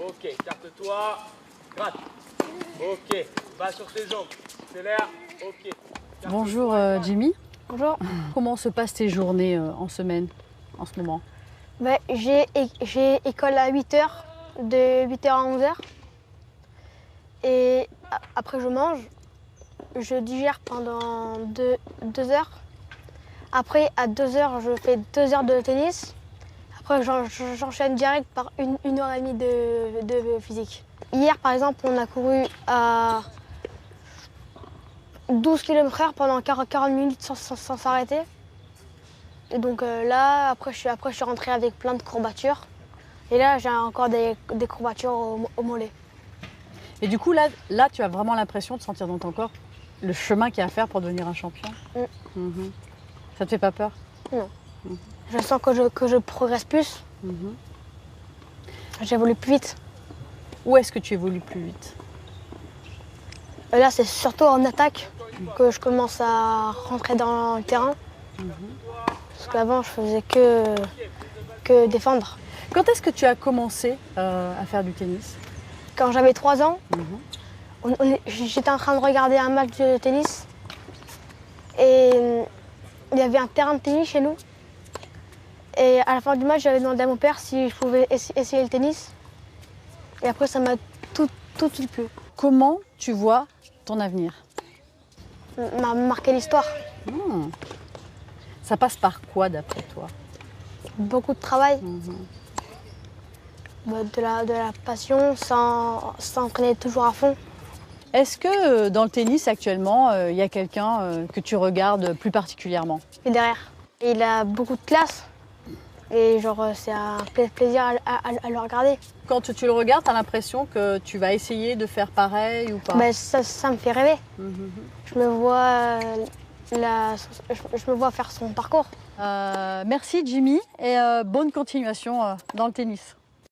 Ok, carte-toi. Gratte. Ok, va sur tes jambes. Accélère. Ok. Bonjour Jimmy. Bonjour. Comment se passent tes journées en semaine, en ce moment? J'ai école à 8h, de 8h à 11h. Et après je mange, je digère pendant 2 heures. Après à 2h, je fais 2 heures de tennis. Après j'enchaîne direct par une heure et demie de physique. Hier par exemple, on a couru à 12 km/h pendant 40 minutes sans s'arrêter. Et donc là, après je suis rentrée avec plein de courbatures. Et là, j'ai encore des courbatures au mollet. Et du coup, là, tu as vraiment l'impression de sentir dans ton corps le chemin qu'il y a à faire pour devenir un champion. Mhm. Ça te fait pas peur? Non. Je sens que je progresse plus. J'évolue plus vite. Où est-ce que tu évolues plus vite? Et là, c'est surtout en attaque que je commence à rentrer dans le terrain. Parce qu'avant, je faisais que défendre. Quand est-ce que tu as commencé à faire du tennis? Quand j'avais 3 ans, j'étais en train de regarder un match de tennis. Et il y avait un terrain de tennis chez nous. Et à la fin du match, j'avais demandé à mon père si je pouvais essayer le tennis. Et après, ça m'a tout de suite plu. Comment tu vois ton avenir? M'a marqué l'histoire. Ça passe par quoi d'après toi? Beaucoup de travail. De la passion, s'entraîner toujours à fond. Est-ce que dans le tennis actuellement, il y a quelqu'un que tu regardes plus particulièrement? Et derrière. Et il a beaucoup de classe. Et genre, c'est un plaisir à le regarder. Quand tu le regardes, tu as l'impression que tu vas essayer de faire pareil ou pas? Ça me fait rêver. Je me vois je me vois faire son parcours. Merci Jimmy et bonne continuation dans le tennis.